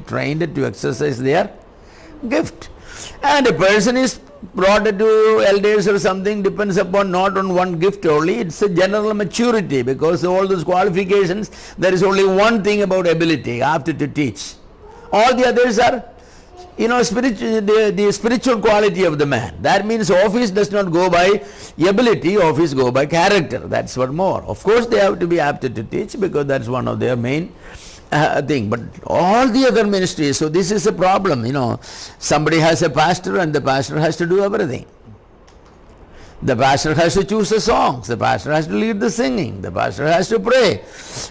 trained to exercise their gift. And a person is brought to elders or something depends upon not on one gift only, it's a general maturity, because all those qualifications, there is only one thing about ability, after to teach. All the others are, the spiritual quality of the man. That means office does not go by ability, office go by character. That's what more. Of course they have to be apted to teach, because that's one of their main thing. But all the other ministries, so this is a problem, somebody has a pastor and the pastor has to do everything. The pastor has to choose the songs, the pastor has to lead the singing, the pastor has to pray,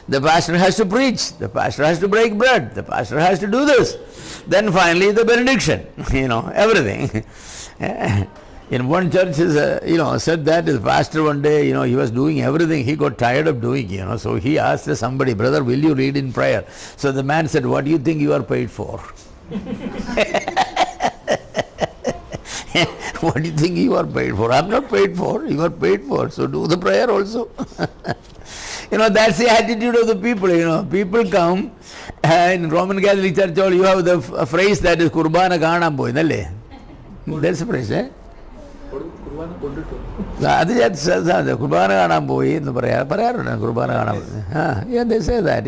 the pastor has to preach, the pastor has to break bread, the pastor has to do this. Then finally the benediction, everything. In one church, said that the pastor one day, he was doing everything, he got tired of doing, so he asked somebody, brother, will you lead in prayer? So the man said, what do you think you are paid for? What do you think you are paid for? I'm not paid for, you are paid for, so do the prayer also. That's the attitude of the people, people come, in Roman Catholic Church, you have the phrase that is Kurbana Kana Boy, that's the phrase, eh? Yeah, they say that,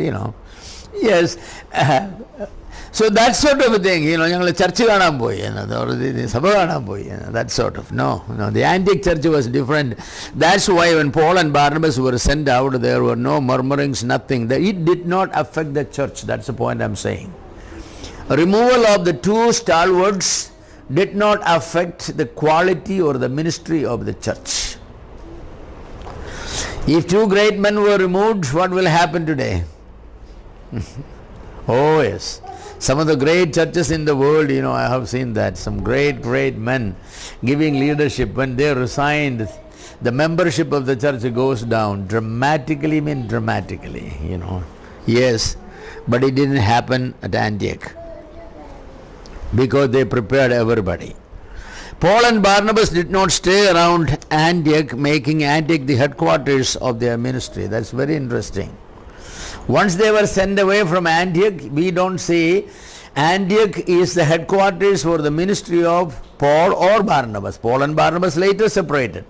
Yes. So that sort of a thing, that sort of. No, the Antioch church was different. That's why when Paul and Barnabas were sent out, there were no murmurings, nothing. It did not affect the church. That's the point I'm saying. Removal of the two stalwarts did not affect the quality or the ministry of the church. If two great men were removed, what will happen today? Oh yes. Some of the great churches in the world, I have seen that. Some great men giving leadership, when they resigned, the membership of the church goes down dramatically, Yes, but it didn't happen at Antioch, because they prepared everybody. Paul and Barnabas did not stay around Antioch, making Antioch the headquarters of their ministry. That's very interesting. Once they were sent away from Antioch, we don't say Antioch is the headquarters for the ministry of Paul or Barnabas. Paul and Barnabas later separated.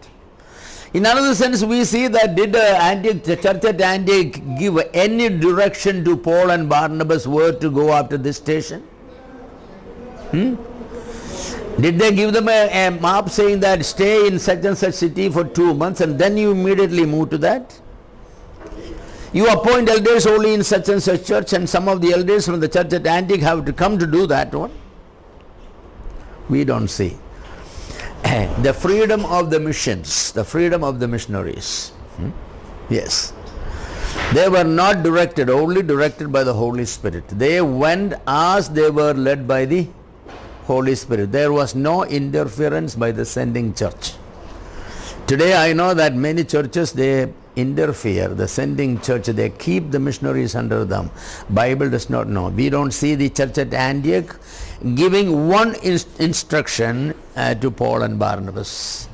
In another sense, we see that did the church at Antioch give any direction to Paul and Barnabas where to go after this station? Did they give them a map saying that stay in such and such city for 2 months and then you immediately move to that? You appoint elders only in such and such church, and some of the elders from the church at Antioch have to come to do that one. We don't see. The freedom of the missions, the freedom of the missionaries. Yes. They were not directed, only directed by the Holy Spirit. They went as they were led by the Holy Spirit. There was no interference by the sending church. Today I know that many churches, they interfere, the sending church, they keep the missionaries under them. Bible does not know. We don't see the church at Antioch giving one instruction to Paul and Barnabas,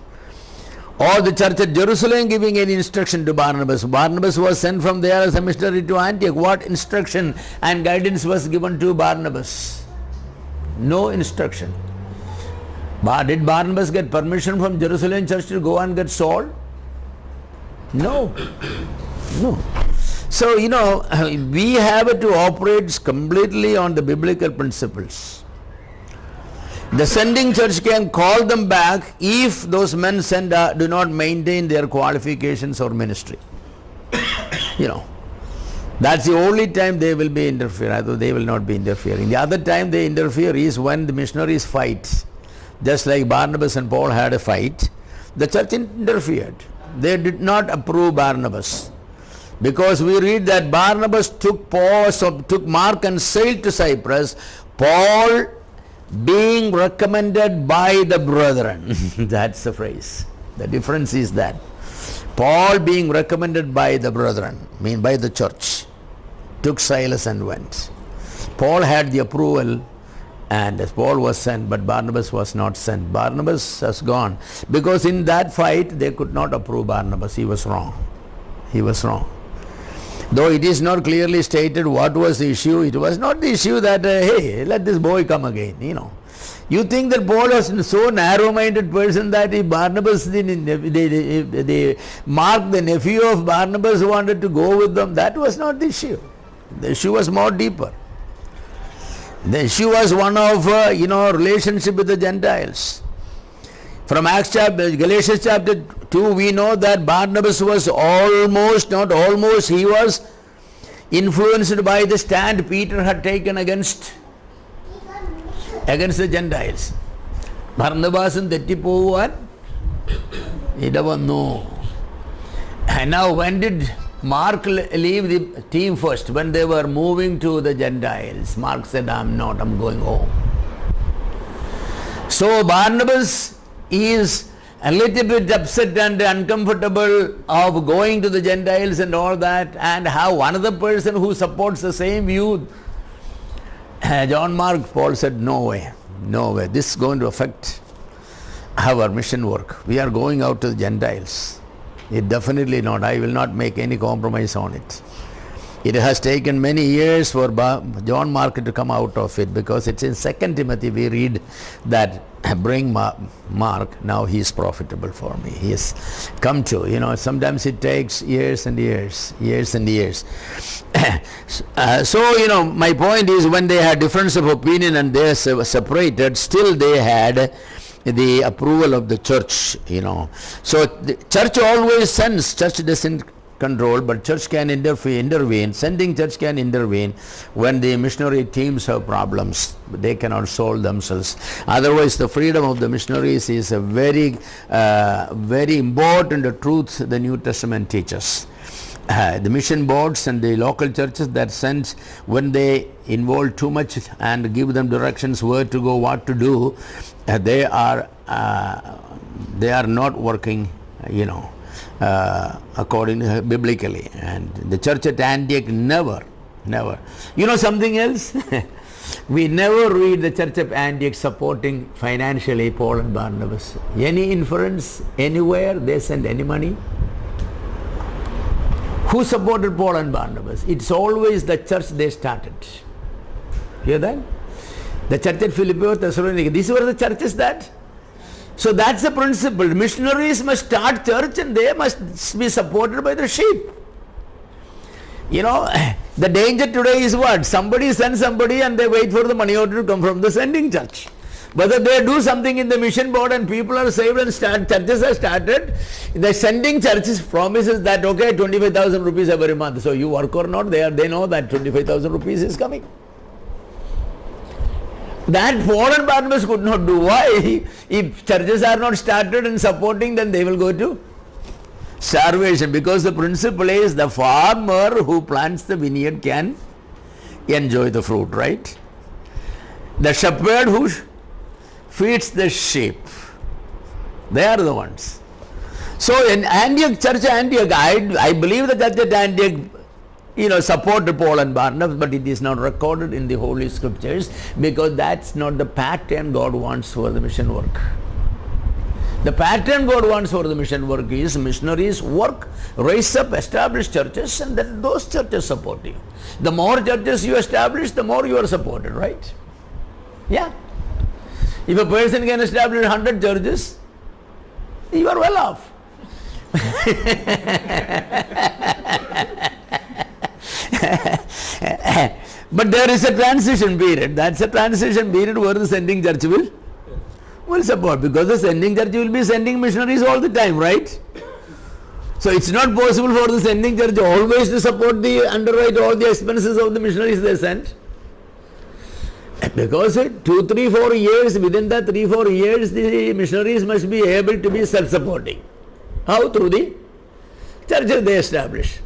or the church at Jerusalem giving any instruction to Barnabas. Barnabas was sent from there as a missionary to Antioch. What instruction and guidance was given to Barnabas? No instruction. Did Barnabas get permission from Jerusalem church to go and get Saul? No. So, we have to operate completely on the biblical principles. The sending church can call them back if those men sent do not maintain their qualifications or ministry. That's the only time they will be interfering, although they will not be interfering. The other time they interfere is when the missionaries fight. Just like Barnabas and Paul had a fight, the church interfered. They did not approve Barnabas, because we read that Barnabas took Mark and sailed to Cyprus, Paul being recommended by the brethren. That's the phrase. The difference is that Paul being recommended by the brethren, by the church, took Silas and went. Paul had the approval, and Paul was sent, but Barnabas was not sent. Barnabas has gone, because in that fight they could not approve Barnabas. He was wrong. Though it is not clearly stated what was the issue, it was not the issue that, hey, let this boy come again, You think that Paul was so narrow-minded person that if Barnabas, the Mark, the nephew of Barnabas, wanted to go with them, that was not the issue. The issue was more deeper. The issue was one of, relationship with the Gentiles. From Galatians chapter 2, we know that Barnabas was he was influenced by the stand Peter had taken against the Gentiles. Barnabas തെറ്റിപ്പോവാൻ ഇടവന്നു. And now when did Mark leave the team first? When they were moving to the Gentiles. Mark said, I'm going home. So Barnabas is a little bit upset and uncomfortable of going to the Gentiles and all that, and have another person who supports the same view. John Mark, Paul said, no way, this is going to affect our mission work. We are going out to the Gentiles. It definitely not. I will not make any compromise on it. It has taken many years for John Mark to come out of it, because it's in 2 Timothy we read that bring Mark, now he is profitable for me. He has come to, sometimes it takes years and years. So, my point is, when they had difference of opinion and they separated, still they had the approval of the church, So the church always sends, church doesn't control, but church can intervene, sending church can intervene when the missionary teams have problems. They cannot solve themselves. Otherwise, the freedom of the missionaries is a very, very important truth the New Testament teaches. The mission boards and the local churches that send, when they involve too much and give them directions where to go, what to do, they are not working, according biblically. And the church at Antioch never. Something else? We never read the church of Antioch supporting financially Paul and Barnabas. Any inference anywhere they send any money? Who supported Paul and Barnabas? It's always the church they started. Hear that? The church at Philippi or Thessalonica. These were the churches that. So that's the principle. Missionaries must start church and they must be supported by the sheep. The danger today is what? Somebody sends somebody and they wait for the money order to come from the sending church. Whether they do something in the mission board and people are saved and churches are started, the sending churches promises that, okay, 25,000 rupees every month. So you work or not, they know that 25,000 rupees is coming. That Paul and Barnabas could not do. Why? If churches are not started and supporting, then they will go to starvation. Because the principle is the farmer who plants the vineyard can enjoy the fruit, right? The shepherd who feeds the sheep, they are the ones. So in Antioch, church Antioch, I believe that church at Antioch, supported Paul and Barnabas, but it is not recorded in the Holy Scriptures, because that's not the pattern God wants for the mission work. The pattern God wants for the mission work is missionaries work, raise up, establish churches, and then those churches support you. The more churches you establish, the more you are supported, right? Yeah. If a person can establish 100 churches, you are well off. But there is a transition period. That's a transition period where the sending church will support, because the sending church will be sending missionaries all the time, right? So it's not possible for the sending church always to support underwrite all the expenses of the missionaries they send. Because 2, 3, 4 years, within that 3, 4 years, the missionaries must be able to be self-supporting. How? Through the churches they establish.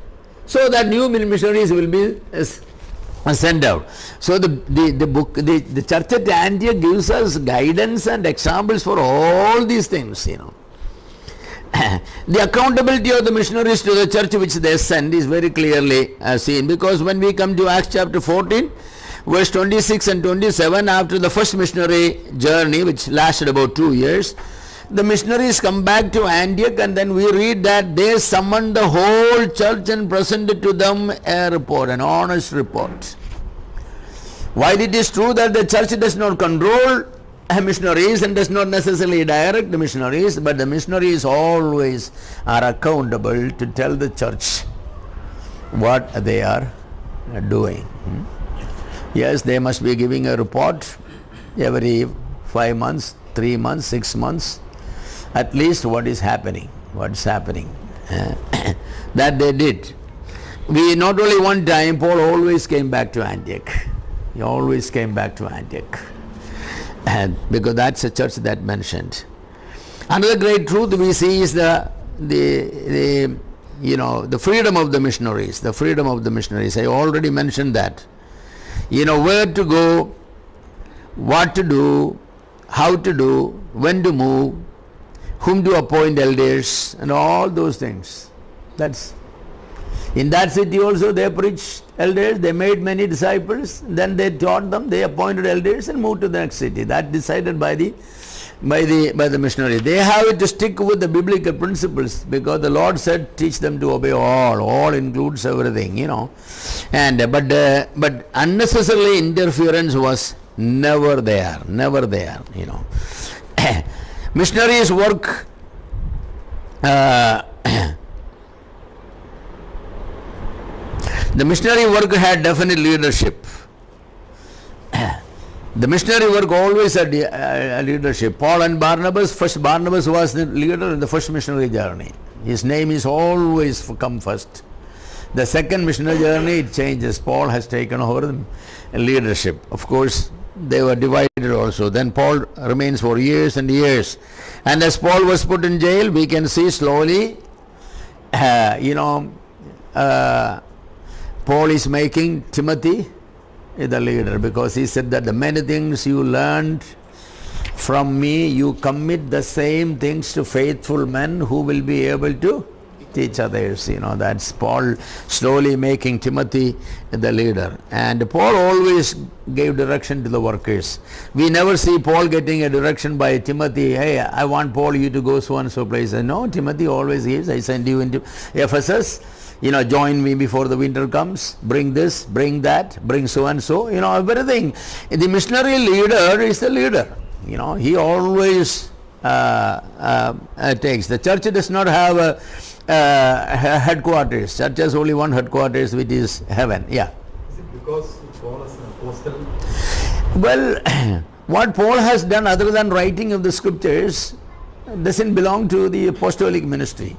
So that new missionaries will be sent out. So the church at Antioch gives us guidance and examples for all these things, The accountability of the missionaries to the church which they send is very clearly seen, because when we come to Acts chapter 14, verse 26 and 27, after the first missionary journey, which lasted about 2 years, the missionaries come back to Antioch, and then we read that they summoned the whole church and presented to them a report, an honest report. While it is true that the church does not control missionaries and does not necessarily direct the missionaries, but the missionaries always are accountable to tell the church what they are doing. Yes, they must be giving a report every 5 months, 3 months, 6 months, at least what's happening. That they did. We not only one time, Paul always came back to Antioch. He always came back to Antioch. And because that's a church that mentioned. Another great truth we see is the freedom of the missionaries. The freedom of the missionaries. I already mentioned that. Where to go, what to do, how to do, when to move, whom to appoint elders, and all those things. That's in that city also they preached elders, they made many disciples, then they taught them, they appointed elders and moved to the next city. That decided by the missionary. They have to stick with the biblical principles, because the Lord said, teach them to obey all. All includes everything, And but unnecessarily interference was never there. Missionaries work. The missionary work had definite leadership. The missionary work always had leadership. Paul and Barnabas, first Barnabas was the leader in the first missionary journey. His name is always come first. The second missionary journey, it changes. Paul has taken over the leadership. Of course, they were divided also. Then Paul remains for years and years. And as Paul was put in jail, we can see slowly, Paul is making Timothy the leader, because he said that the many things you learned from me, you commit the same things to faithful men who will be able to teach others. That's Paul slowly making Timothy the leader. And Paul always gave direction to the workers. We never see Paul getting a direction by Timothy, hey, I want Paul, you to go so and so place. No, Timothy always gives, I send you into Ephesus, join me before the winter comes, bring this, bring that, bring so and so, everything. The missionary leader is the leader. He always takes. The church does not have a headquarters. Church has only one headquarters, which is heaven. Yeah. Is it because Paul is an apostle? Well, what Paul has done other than writing of the scriptures doesn't belong to the apostolic ministry.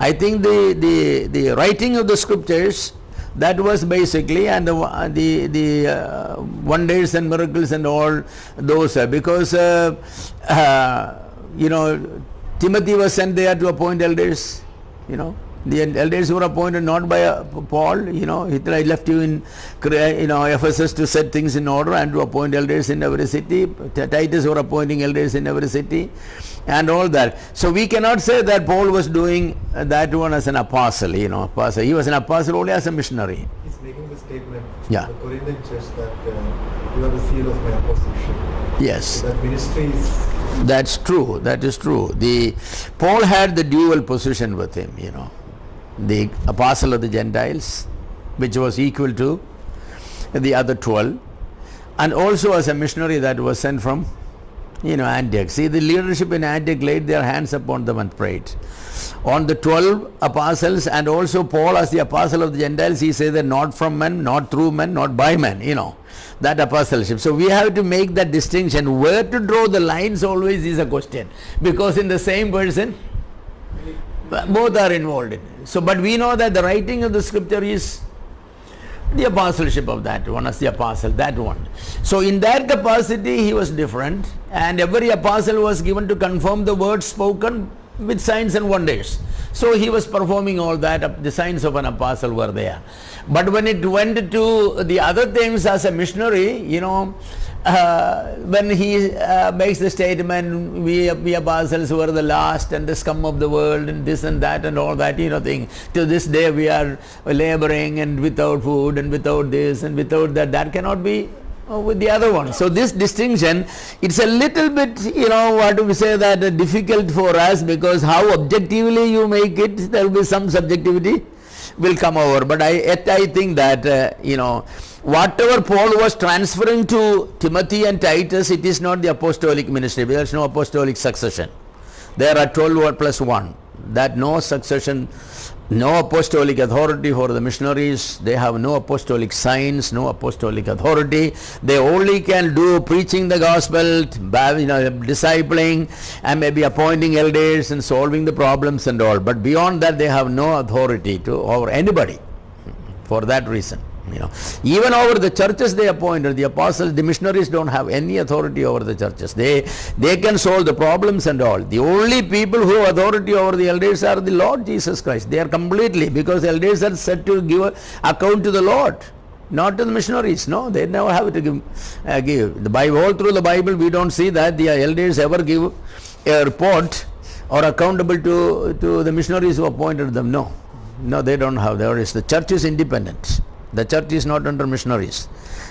I think the writing of the scriptures, that was basically, and the wonders and miracles and all those, because Timothy was sent there to appoint elders. The elders were appointed not by Paul. He left you in Ephesus to set things in order and to appoint elders in every city. Titus were appointing elders in every city, and all that. So we cannot say that Paul was doing that one as an apostle. Apostle. He was an apostle only as a missionary. He's making the statement Yeah. to the Corinthian church that you are the seal of my apostleship. Yes. So that ministry is. That's true. That is true. Paul had the dual position with him. The apostle of the Gentiles, which was equal to the other 12, and also as a missionary that was sent from Antioch. See, the leadership in Antioch laid their hands upon them and prayed. On the 12 apostles, and also Paul as the apostle of the Gentiles, he said that not from men, not through men, not by men, that apostleship. So we have to make that distinction. Where to draw the lines always is a question, because in the same person, both are involved in it. So, but we know that the writing of the scripture is the apostleship of that one, as the apostle, that one. So in that capacity he was different, and every apostle was given to confirm the words spoken with signs and wonders. So he was performing all that. The signs of an apostle were there. But when it went to the other things as a missionary, when he makes the statement, we apostles were the last and the scum of the world and this and that and all that thing. To this day we are laboring and without food and without this and without that. That cannot be with the other one. So this distinction, it's a little bit, what do we say, that difficult for us, because how objectively you make it, there will be some subjectivity will come over. But I think that, whatever Paul was transferring to Timothy and Titus, it is not the apostolic ministry. There is no apostolic succession. There are 12 plus 1. That no succession, no apostolic authority for the missionaries. They have no apostolic signs, no apostolic authority. They only can do preaching the gospel, discipling, and maybe appointing elders and solving the problems and all. But beyond that, they have no authority over anybody for that reason. Even over the churches they appointed, the apostles, the missionaries don't have any authority over the churches. They can solve the problems and all. The only people who have authority over the elders are the Lord Jesus Christ. They are completely, because elders are set to give account to the Lord, not to the missionaries. No, they never have to give. The Bible, all through the Bible, we don't see that the elders ever give a report or accountable to the missionaries who appointed them. No, they don't have. The church is independent. The church is not under missionaries.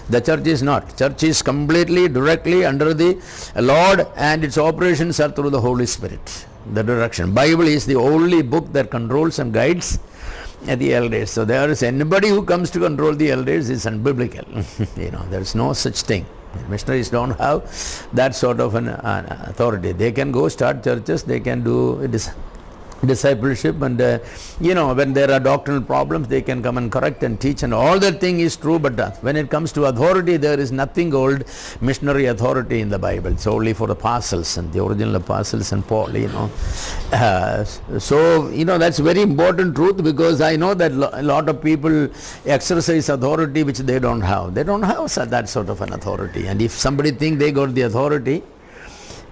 The church is not. Church is completely, directly under the Lord, and its operations are through the Holy Spirit. The direction. Bible is the only book that controls and guides the elders. So there is anybody who comes to control the elders is unbiblical. There is no such thing. Missionaries don't have that sort of an authority. They can go start churches. They can do discipleship, and when there are doctrinal problems, they can come and correct and teach, and all that thing is true. But when it comes to authority, there is nothing called missionary authority in the Bible. It's only for the apostles and the original apostles and Paul. So that's very important truth, because I know that a lot of people exercise authority which they don't have. They don't have that sort of an authority. And if somebody think they got the authority,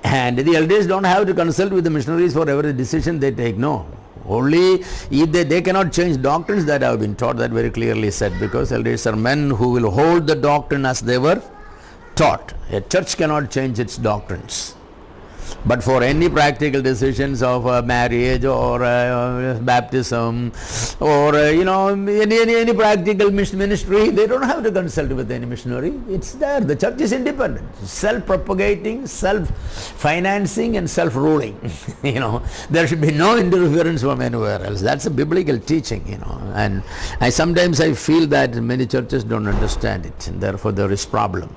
and the elders don't have to consult with the missionaries for every decision they take. No. Only if they cannot change doctrines that have been taught, that very clearly said, because elders are men who will hold the doctrine as they were taught. A church cannot change its doctrines. But for any practical decisions of marriage or baptism or any practical ministry, they don't have to consult with any missionary. It's there. The church is independent, self-propagating, self-financing, and self-ruling. There should be no interference from anywhere else. That's a biblical teaching. And sometimes I feel that many churches don't understand it, and therefore there is problem.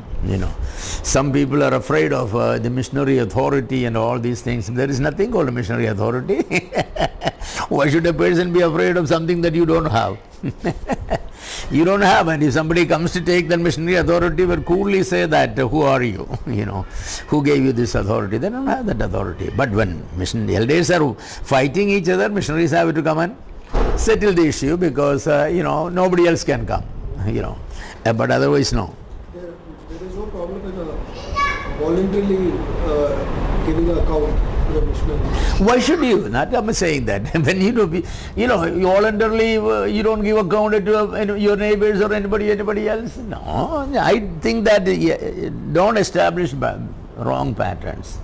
Some people are afraid of the missionary authority and all these things. There is nothing called a missionary authority. Why should a person be afraid of something that you don't have? You don't have, and if somebody comes to take the missionary authority, will coolly say that, who are you? Who gave you this authority? They don't have that authority. But when elders are fighting each other, missionaries have to come and settle the issue, because nobody else can come. But otherwise, no. There is no problem in voluntarily giving account to the missionary. Why should you? Not I'm saying that. When you voluntarily you don't give account to your neighbors or anybody else. No, I think that don't establish wrong patterns.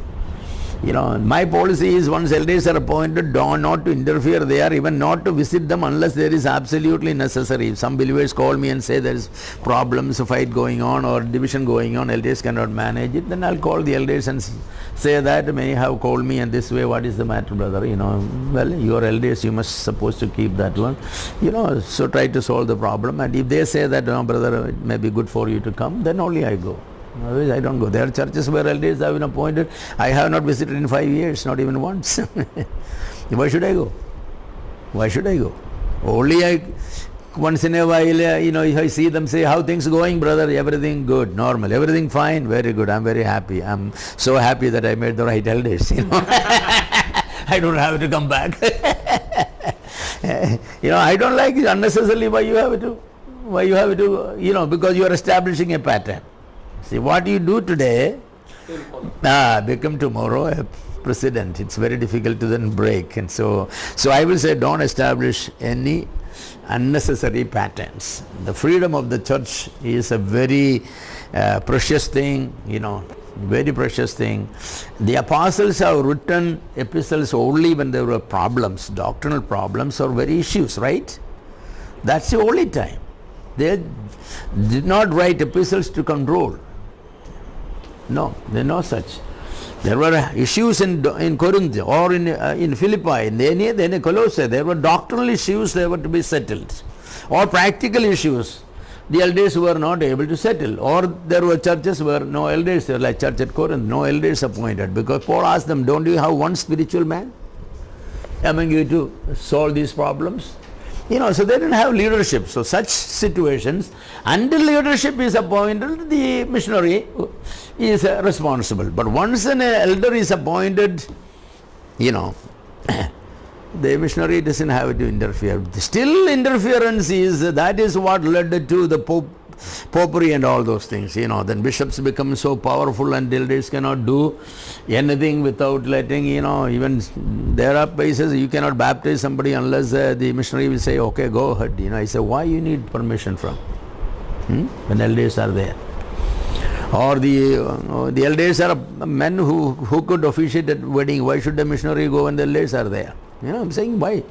My policy is, once elders are appointed, not to interfere there, even not to visit them unless there is absolutely necessary. If some believers call me and say there is problems, a fight going on or division going on, elders cannot manage it, then I'll call the elders and say that, many have called me and this way, what is the matter, brother? Well, you are elders, you must supposed to keep that one. So try to solve the problem. And if they say that, no, brother, it may be good for you to come, then only I go. Otherwise, I don't go. There are churches where elders have been appointed. I have not visited in 5 years, not even once. Why should I go? Why should I go? Only once in a while, if I see them say, how things going, brother? Everything good, normal. Everything fine, very good. I'm very happy. I'm so happy that I made the right elders. I don't have to come back. I don't like it unnecessarily. Why you have to, because you are establishing a pattern. See, what you do today, become tomorrow a president. It's very difficult to then break. And so I will say, don't establish any unnecessary patterns. The freedom of the church is a very precious thing, very precious thing. The apostles have written epistles only when there were problems, doctrinal problems or very issues, right? That's the only time. They did not write epistles to control. No, there are no such. There were issues in Corinth or in Philippi, in Colossae. There were doctrinal issues that were to be settled, or practical issues the elders were not able to settle. Or there were churches where no elders, like church at Corinth, no elders appointed, because Paul asked them, don't you have one spiritual man among you to solve these problems? So they didn't have leadership. So such situations, until leadership is appointed, the missionary is responsible. But once an elder is appointed, the missionary doesn't have to interfere. Still interference that is what led to the popery and all those things. Then bishops become so powerful and elders cannot do anything without letting, even there are places you cannot baptize somebody unless the missionary will say, okay, go ahead. I say, why you need permission from? When elders are there. Or the elders are men who could officiate at wedding. Why should the missionary go when the elders are there? I'm saying, why?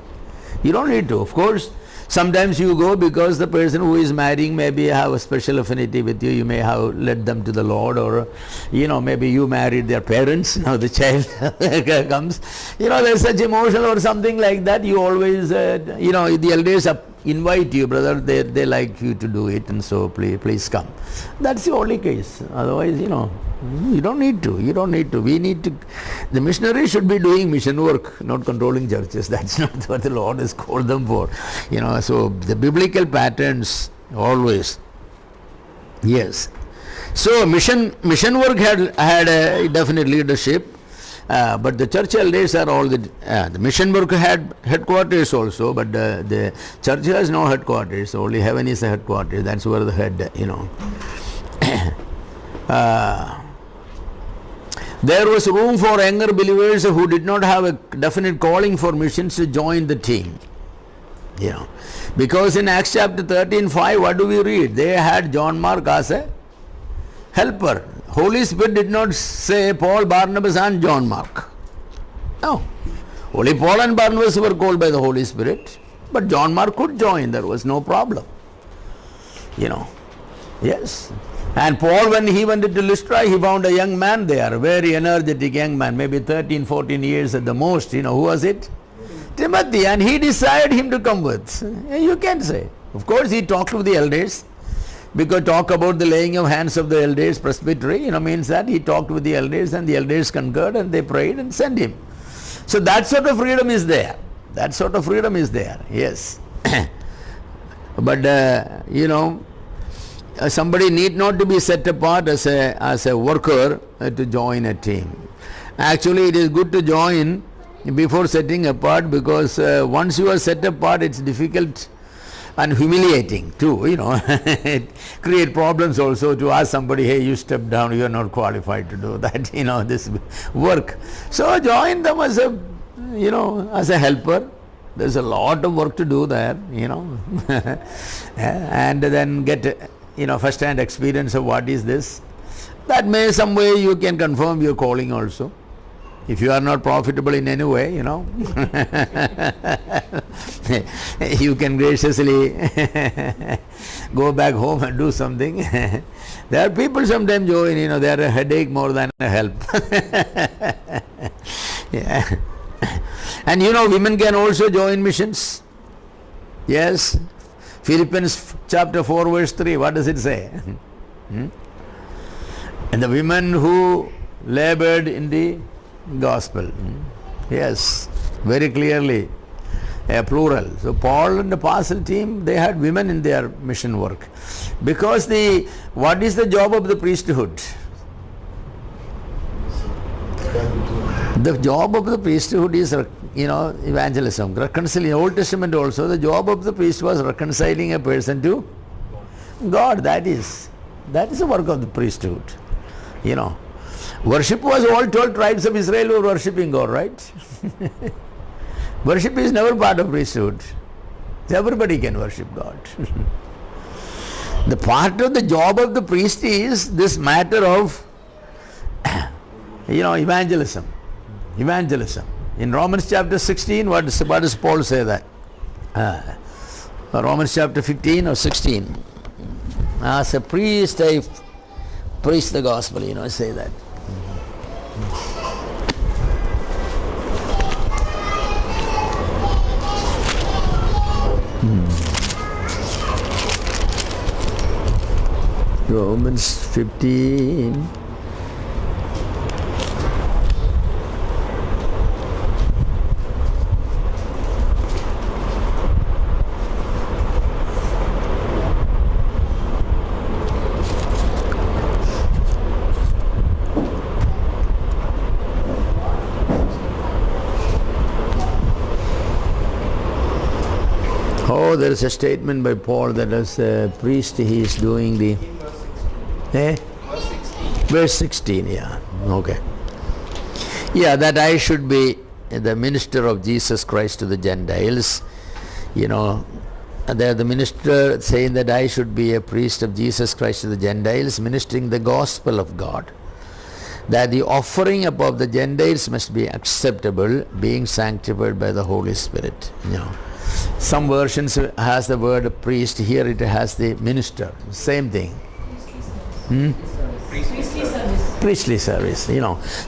You don't need to. Of course, sometimes you go because the person who is marrying maybe have a special affinity with you. You may have led them to the Lord, or maybe you married their parents. Now the child comes. There's such emotion or something like that. You always, the elders invite you, brother. They like you to do it, and so please come. That's the only case. Otherwise, you don't need to. We need to. The missionary should be doing mission work, not controlling churches. That's not what the Lord has called them for. So the biblical patterns always. Yes. So mission work had a definite leadership, but the church elders are all the mission work had headquarters also, but the church has no headquarters. Only heaven is the headquarters. That's where the head. There was room for younger believers who did not have a definite calling for missions to join the team. Because in Acts chapter 13:5, what do we read? They had John Mark as a helper. Holy Spirit did not say Paul, Barnabas and John Mark. No. Only Paul and Barnabas were called by the Holy Spirit, but John Mark could join. There was no problem. Yes. And Paul, when he went to Lystra, he found a young man there, a very energetic young man, maybe 13, 14 years at the most. Who was it? Timothy. And he desired him to come with. You can say. Of course, he talked to the elders, because talk about the laying of hands of the elders, presbytery, means that he talked with the elders and the elders concurred and they prayed and sent him. So that sort of freedom is there. Yes. But, somebody need not to be set apart as a worker to join a team. Actually, it is good to join before setting apart, because once you are set apart, it's difficult and humiliating too. It create problems also to ask somebody, hey, you step down, you are not qualified to do that, this work. So join them as a helper. There's a lot of work to do there, and then get first-hand experience of what is this. That may some way you can confirm your calling also. If you are not profitable in any way, you can graciously go back home and do something. There are people sometimes join, they are a headache more than a help. Yeah. And women can also join missions. Yes. Philippians chapter 4 verse 3, what does it say? And the women who labored in the gospel. Yes, very clearly a plural. So Paul and the apostle team, they had women in their mission work. Because what is the job of the priesthood? The job of the priesthood is, evangelism, reconciling. In Old Testament also, the job of the priest was reconciling a person to God. That is the work of the priesthood. Worship was all 12 tribes of Israel were worshipping God, right? Worship is never part of priesthood. Everybody can worship God. The part of the job of the priest is this matter of, evangelism. In Romans chapter 16, what does Paul say that? Romans chapter 15 or 16. As a priest, I preach the gospel, say that. Romans 15. Oh, there is a statement by Paul that as a priest he is doing the... Verse 16, yeah. Okay. Yeah, that I should be the minister of Jesus Christ to the Gentiles. There the minister saying that I should be a priest of Jesus Christ to the Gentiles, ministering the gospel of God. That the offering above the Gentiles must be acceptable, being sanctified by the Holy Spirit. Some versions has the word priest, here it has the minister, same thing. Priestly service,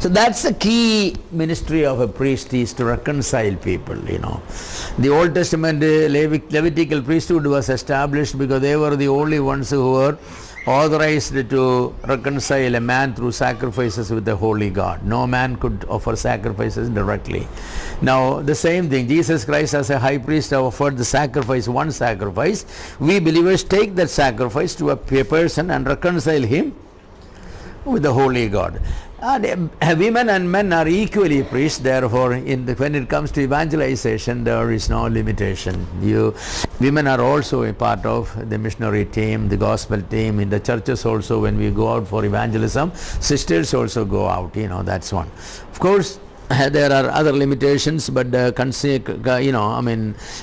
So that's the key ministry of a priest, is to reconcile people, The Old Testament Levitical priesthood was established because they were the only ones who were authorized to reconcile a man through sacrifices with the holy God. No man could offer sacrifices directly. Now the same thing, Jesus Christ as a high priest offered the sacrifice, one sacrifice. We believers take that sacrifice to a person and reconcile him with the holy God. And women and men are equally priests, therefore when it comes to evangelization there is no limitation. Women are also a part of the missionary team, the gospel team. In the churches also, when we go out for evangelism, sisters also go out, that's one. Of course, there are other limitations, but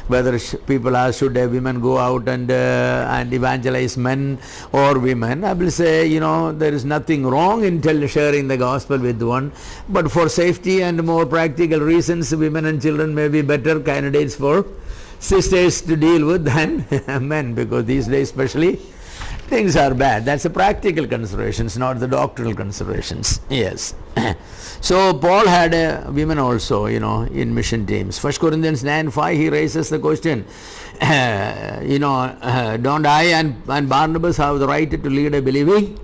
whether people ask should women go out and evangelize men or women, I will say, there is nothing wrong in sharing the gospel with one, but for safety and more practical reasons, women and children may be better candidates for sisters to deal with than men, because these days especially things are bad. That's a practical considerations, not the doctrinal considerations. Yes. So Paul had women also, in mission teams. 1 Corinthians 9:5, he raises the question, don't I and Barnabas have the right to lead a believing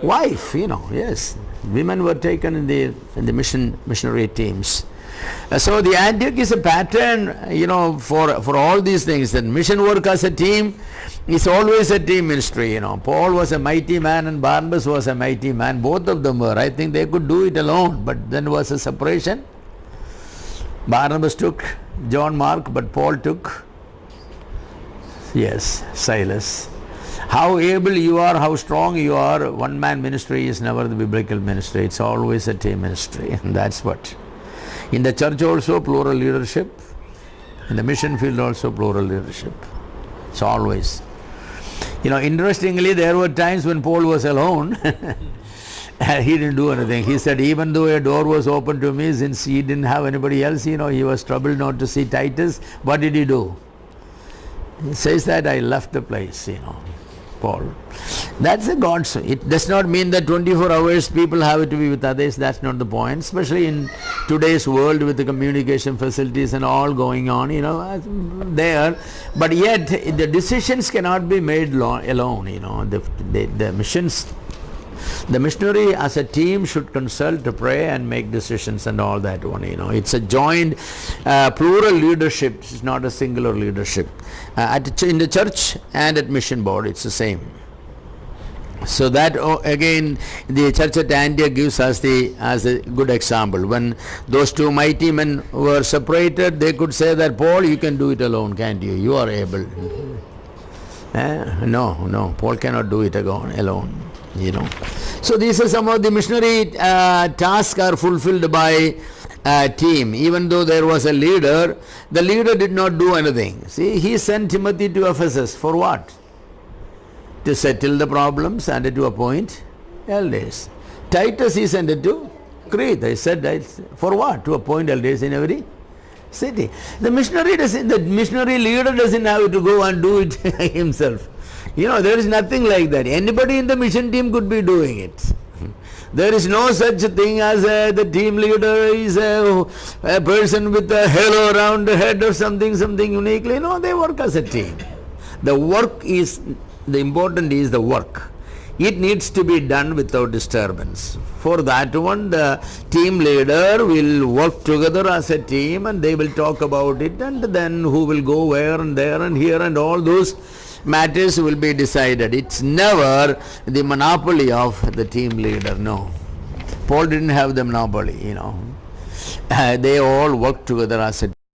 wife? Yes. Women were taken in the missionary teams. So the Antioch is a pattern, for all these things. That mission work as a team is always a team ministry. Paul was a mighty man and Barnabas was a mighty man. Both of them were. I think they could do it alone, but then was a separation. Barnabas took John Mark, but Paul took, Silas. How able you are, how strong you are, one man ministry is never the biblical ministry. It's always a team ministry, and that's what. In the church also plural leadership, in the mission field also plural leadership. It's always. Interestingly, there were times when Paul was alone. He didn't do anything. He said, even though a door was open to me, since he didn't have anybody else, he was troubled not to see Titus. What did he do? He says that I left the place, Paul. That's a God's. It does not mean that 24 hours people have to be with others. That's not the point. Especially in today's world with the communication facilities and all going on, there. But yet the decisions cannot be made alone. The missions. The missionary as a team should consult to pray and make decisions and all that one. It's a joint plural leadership. It's not a singular leadership. In the church and at mission board, it's the same. So that again, the church at Antioch gives us as a good example. When those two mighty men were separated, they could say that, Paul, you can do it alone, can't you? You are able. No, Paul cannot do it alone. So these are some of the missionary tasks are fulfilled by a team. Even though there was a leader, the leader did not do anything. See, he sent Timothy to Ephesus for what? To settle the problems and to appoint elders. Titus he sent it to Crete. I said, for what? To appoint elders in every city. The missionary leader doesn't have to go and do it himself. You know, there is nothing like that. Anybody in the mission team could be doing it. There is no such thing as the team leader is a person with a halo around the head or something uniquely. No, they work as a team. The work is, the important is the work. It needs to be done without disturbance. For that one, the team leader will work together as a team and they will talk about it, and then who will go where and there and here and all those matters will be decided. It's never the monopoly of the team leader, no. Paul didn't have the monopoly, you know. They all work together as a